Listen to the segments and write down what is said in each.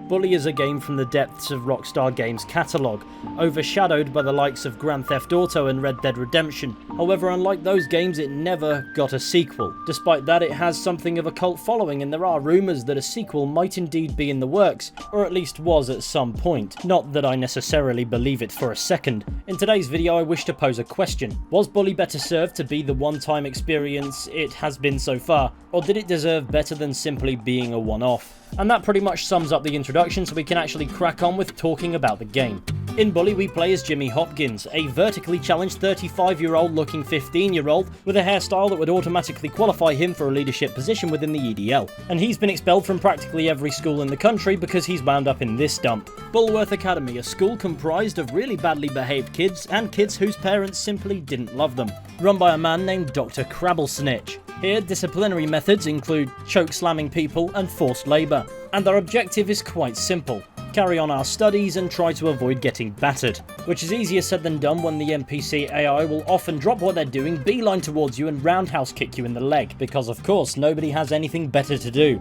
Bully is a game from the depths of Rockstar Games' catalogue, overshadowed by the likes of Grand Theft Auto and Red Dead Redemption. However, unlike those games, it never got a sequel. Despite that, it has something of a cult following, and there are rumours that a sequel might indeed be in the works, or at least was at some point. Not that I necessarily believe it for a second. In today's video, I wish to pose a question. Was Bully better served to be the one-time experience it has been so far, or did it deserve better than simply being a one-off? And that pretty much sums up the introduction, so we can actually crack on with talking about the game. In Bully, we play as Jimmy Hopkins, a vertically challenged 35-year-old looking 15-year-old with a hairstyle that would automatically qualify him for a leadership position within the EDL. And he's been expelled from practically every school in the country because he's wound up in this dump. Bulworth Academy, a school comprised of really badly behaved kids and kids whose parents simply didn't love them. Run by a man named Dr. Crabblesnitch. Here, disciplinary methods include choke-slamming people and forced labour. And our objective is quite simple. Carry on our studies and try to avoid getting battered. Which is easier said than done when the NPC AI will often drop what they're doing, beeline towards you and roundhouse kick you in the leg, because of course nobody has anything better to do.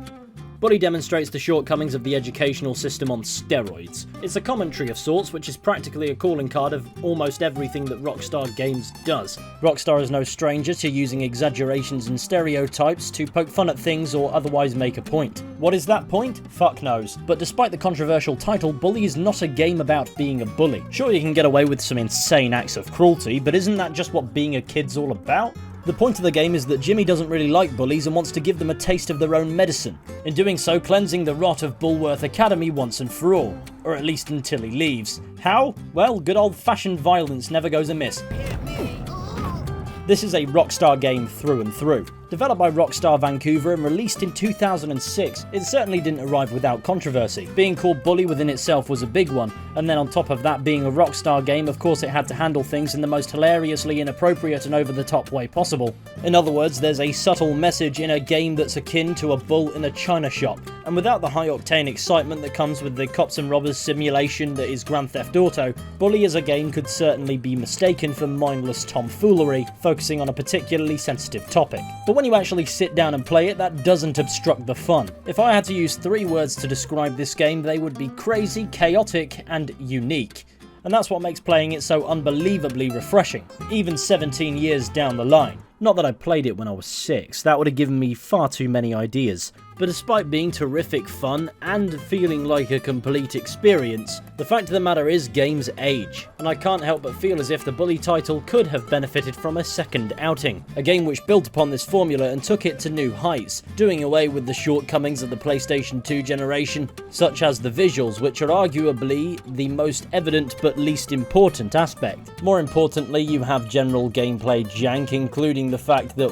Bully demonstrates the shortcomings of the educational system on steroids. It's a commentary of sorts, which is practically a calling card of almost everything that Rockstar Games does. Rockstar is no stranger to using exaggerations and stereotypes to poke fun at things or otherwise make a point. What is that point? Fuck knows. But despite the controversial title, Bully is not a game about being a bully. Sure, you can get away with some insane acts of cruelty, but isn't that just what being a kid's all about? The point of the game is that Jimmy doesn't really like bullies and wants to give them a taste of their own medicine. In doing so, cleansing the rot of Bulworth Academy once and for all. Or at least until he leaves. How? Well, good old-fashioned violence never goes amiss. This is a Rockstar game through and through. Developed by Rockstar Vancouver and released in 2006, it certainly didn't arrive without controversy. Being called Bully within itself was a big one, and then on top of that being a Rockstar game, of course it had to handle things in the most hilariously inappropriate and over-the-top way possible. In other words, there's a subtle message in a game that's akin to a bull in a china shop. And without the high-octane excitement that comes with the cops and robbers simulation that is Grand Theft Auto, Bully as a game could certainly be mistaken for mindless tomfoolery, focusing on a particularly sensitive topic. But when you actually sit down and play it, that doesn't obstruct the fun. If I had to use 3 words to describe this game, they would be crazy, chaotic, and unique. And that's what makes playing it so unbelievably refreshing, even 17 years down the line. Not that I played it when I was 6, that would have given me far too many ideas. But despite being terrific fun and feeling like a complete experience, the fact of the matter is games age, and I can't help but feel as if the Bully title could have benefited from a second outing. A game which built upon this formula and took it to new heights, doing away with the shortcomings of the PlayStation 2 generation, such as the visuals, which are arguably the most evident but least important aspect. More importantly, you have general gameplay jank, including the fact that,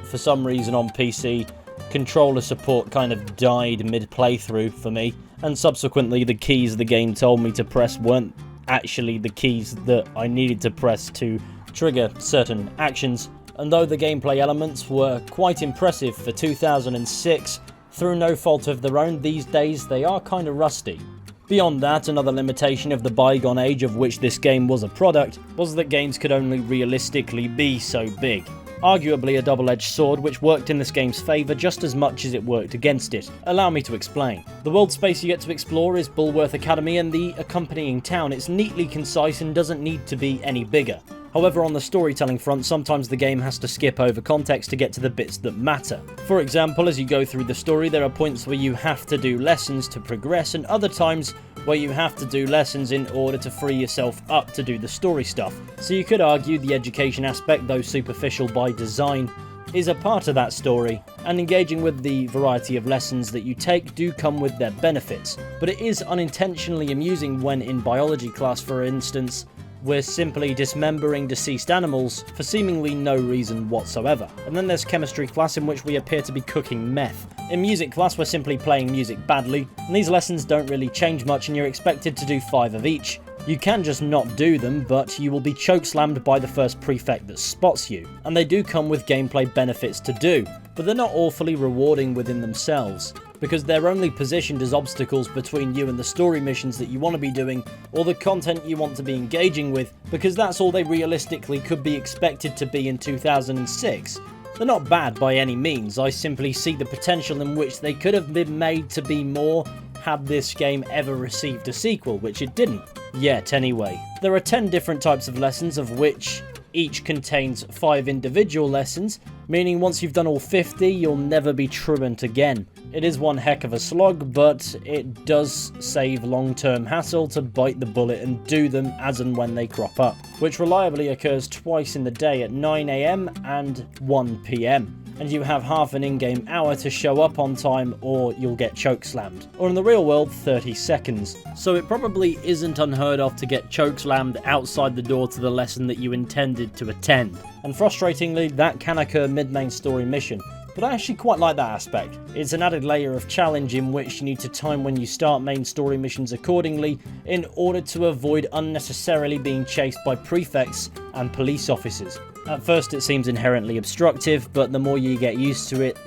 for some reason on PC, controller support kind of died mid-playthrough for me, and subsequently the keys the game told me to press weren't actually the keys that I needed to press to trigger certain actions. And though the gameplay elements were quite impressive for 2006, through no fault of their own, these days they are kind of rusty. Beyond that, another limitation of the bygone age of which this game was a product was that games could only realistically be so big. Arguably a double-edged sword which worked in this game's favour just as much as it worked against it. Allow me to explain. The world space you get to explore is Bulworth Academy, and the accompanying town. It's neatly concise and doesn't need to be any bigger. However, on the storytelling front, sometimes the game has to skip over context to get to the bits that matter. For example, as you go through the story, there are points where you have to do lessons to progress, and other times where you have to do lessons in order to free yourself up to do the story stuff. So you could argue the education aspect, though superficial by design, is a part of that story, and engaging with the variety of lessons that you take do come with their benefits. But it is unintentionally amusing when in biology class, for instance, we're simply dismembering deceased animals for seemingly no reason whatsoever. And then there's chemistry class, in which we appear to be cooking meth. In music class, we're simply playing music badly, and these lessons don't really change much and you're expected to do 5 of each. You can just not do them, but you will be chokeslammed by the first prefect that spots you. And they do come with gameplay benefits to do, but they're not awfully rewarding within themselves, because they're only positioned as obstacles between you and the story missions that you want to be doing, or the content you want to be engaging with, because that's all they realistically could be expected to be in 2006. They're not bad by any means, I simply see the potential in which they could have been made to be more. had this game ever received a sequel, which it didn't. Yet, anyway. There are 10 different types of lessons, of which each contains 5 individual lessons, meaning once you've done all 50, you'll never be truant again. It is one heck of a slog, but it does save long-term hassle to bite the bullet and do them as and when they crop up, which reliably occurs twice in the day at 9 AM and 1 PM. And you have half an in-game hour to show up on time or you'll get chokeslammed. Or in the real world, 30 seconds. So it probably isn't unheard of to get chokeslammed outside the door to the lesson that you intended to attend. And frustratingly, that can occur mid-main story mission. But I actually quite like that aspect. It's an added layer of challenge in which you need to time when you start main story missions accordingly in order to avoid unnecessarily being chased by prefects and police officers. At first it seems inherently obstructive, but the more you get used to it,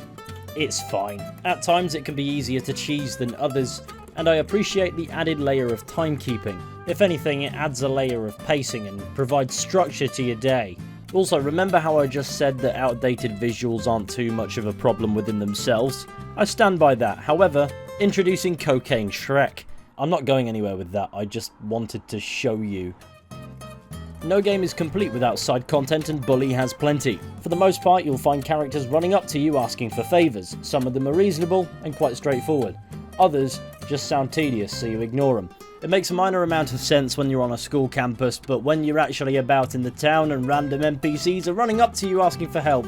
it's fine. At times it can be easier to cheese than others, and I appreciate the added layer of timekeeping. If anything, it adds a layer of pacing and provides structure to your day. Also, remember how I just said that outdated visuals aren't too much of a problem within themselves? I stand by that. However, introducing Cocaine Shrek. I'm not going anywhere with that, I just wanted to show you. No game is complete without side content, and Bully has plenty. For the most part, you'll find characters running up to you asking for favours. Some of them are reasonable and quite straightforward. Others just sound tedious, so you ignore them. It makes a minor amount of sense when you're on a school campus, but when you're actually about in the town and random NPCs are running up to you asking for help,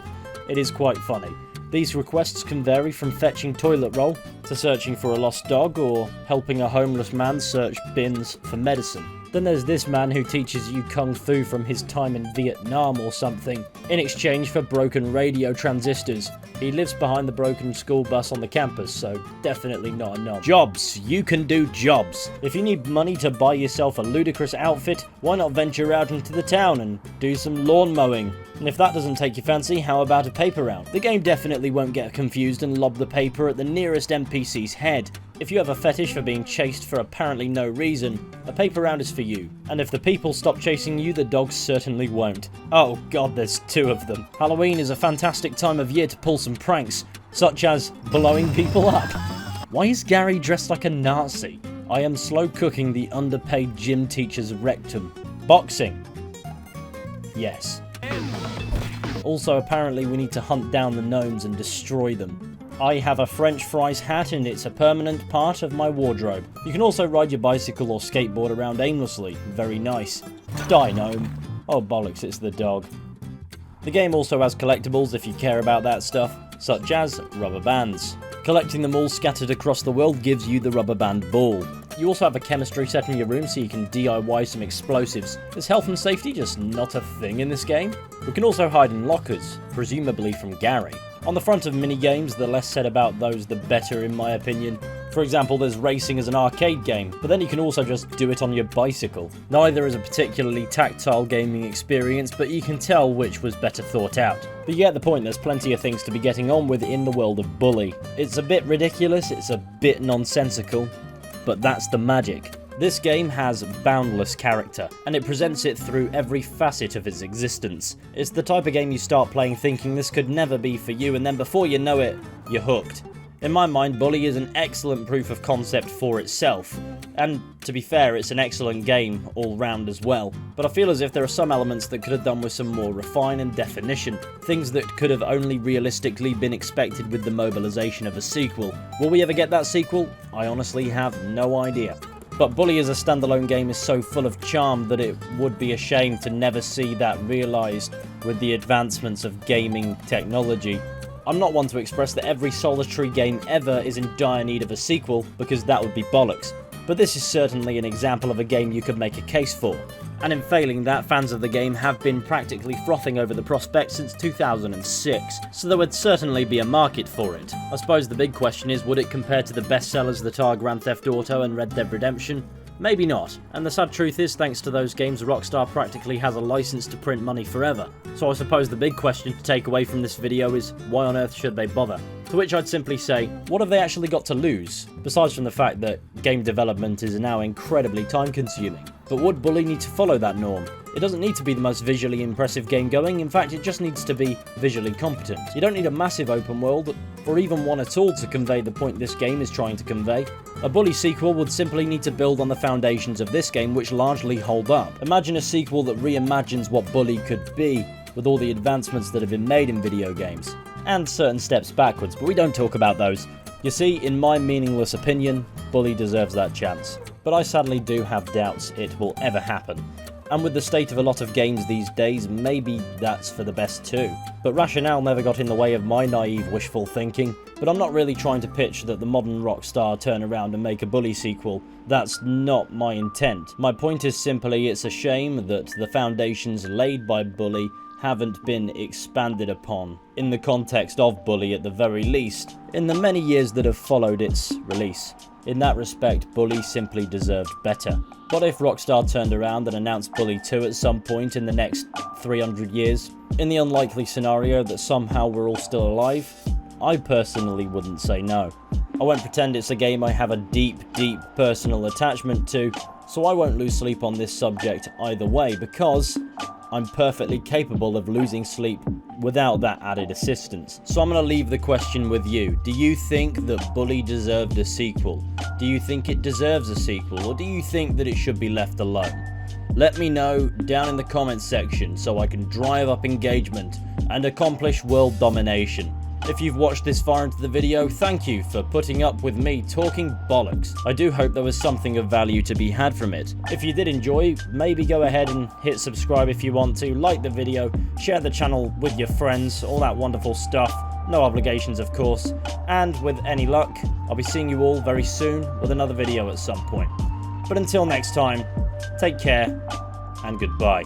it is quite funny. These requests can vary from fetching toilet roll to searching for a lost dog or helping a homeless man search bins for medicine. Then there's this man who teaches you kung fu from his time in Vietnam or something, in exchange for broken radio transistors. He lives behind the broken school bus on the campus, so definitely not a knob. Jobs. You can do jobs. If you need money to buy yourself a ludicrous outfit, why not venture out into the town and do some lawn mowing? And if that doesn't take your fancy, how about a paper round? The game definitely won't get confused and lob the paper at the nearest NPC's head. If you have a fetish for being chased for apparently no reason, a paper round is for you. And if the people stop chasing you, the dogs certainly won't. Oh god, there's 2 of them. Halloween is a fantastic time of year to pull some pranks, such as blowing people up. Why is Gary dressed like a Nazi? I am slow cooking the underpaid gym teacher's rectum. Boxing. Yes. Also, apparently we need to hunt down the gnomes and destroy them. I have a French fries hat and it's a permanent part of my wardrobe. You can also ride your bicycle or skateboard around aimlessly. Very nice. Die, gnome. Oh bollocks, it's the dog. The game also has collectibles if you care about that stuff, such as rubber bands. Collecting them all scattered across the world gives you the rubber band ball. You also have a chemistry set in your room so you can DIY some explosives. Is health and safety just not a thing in this game? We can also hide in lockers, presumably from Gary. On the front of minigames, the less said about those the better in my opinion. For example, there's racing as an arcade game, but then you can also just do it on your bicycle. Neither is a particularly tactile gaming experience, but you can tell which was better thought out. But you get the point, there's plenty of things to be getting on with in the world of Bully. It's a bit ridiculous, it's a bit nonsensical, but that's the magic. This game has boundless character, and it presents it through every facet of its existence. It's the type of game you start playing thinking this could never be for you, and then before you know it, you're hooked. In my mind, Bully is an excellent proof of concept for itself, and to be fair, it's an excellent game all round as well. But I feel as if there are some elements that could have done with some more refine and definition, things that could have only realistically been expected with the mobilization of a sequel. Will we ever get that sequel? I honestly have no idea. But Bully as a standalone game is so full of charm that it would be a shame to never see that realised with the advancements of gaming technology. I'm not one to express that every solitary game ever is in dire need of a sequel, because that would be bollocks. But this is certainly an example of a game you could make a case for. And in failing that, fans of the game have been practically frothing over the prospect since 2006, so there would certainly be a market for it. I suppose the big question is, would it compare to the bestsellers that are Grand Theft Auto and Red Dead Redemption? Maybe not, and the sad truth is, thanks to those games, Rockstar practically has a license to print money forever. So I suppose the big question to take away from this video is, why on earth should they bother? To which I'd simply say, what have they actually got to lose? Besides from the fact that game development is now incredibly time consuming. But would Bully need to follow that norm? It doesn't need to be the most visually impressive game going, in fact it just needs to be visually competent. You don't need a massive open world, or even one at all to convey the point this game is trying to convey. A Bully sequel would simply need to build on the foundations of this game, which largely hold up. Imagine a sequel that reimagines what Bully could be, with all the advancements that have been made in video games. And certain steps backwards, but we don't talk about those. You see, in my meaningless opinion, Bully deserves that chance. But I sadly do have doubts it will ever happen. And with the state of a lot of games these days, maybe that's for the best too. But rationale never got in the way of my naive wishful thinking. But I'm not really trying to pitch that the modern Rockstar turn around and make a Bully sequel. That's not my intent. My point is simply it's a shame that the foundations laid by Bully haven't been expanded upon, in the context of Bully at the very least, in the many years that have followed its release. In that respect, Bully simply deserved better. What if Rockstar turned around and announced Bully 2 at some point in the next 300 years? In the unlikely scenario that somehow we're all still alive, I personally wouldn't say no. I won't pretend it's a game I have a deep personal attachment to, so I won't lose sleep on this subject either way, because I'm perfectly capable of losing sleep without that added assistance. So I'm going to leave the question with you. Do you think that Bully deserved a sequel? Do you think it deserves a sequel? Or do you think that it should be left alone? Let me know down in the comments section so I can drive up engagement and accomplish world domination. If you've watched this far into the video, thank you for putting up with me talking bollocks. I do hope there was something of value to be had from it. If you did enjoy, maybe go ahead and hit subscribe if you want to, like the video, share the channel with your friends, all that wonderful stuff. No obligations, of course. And with any luck, I'll be seeing you all very soon with another video at some point. But until next time, take care and goodbye.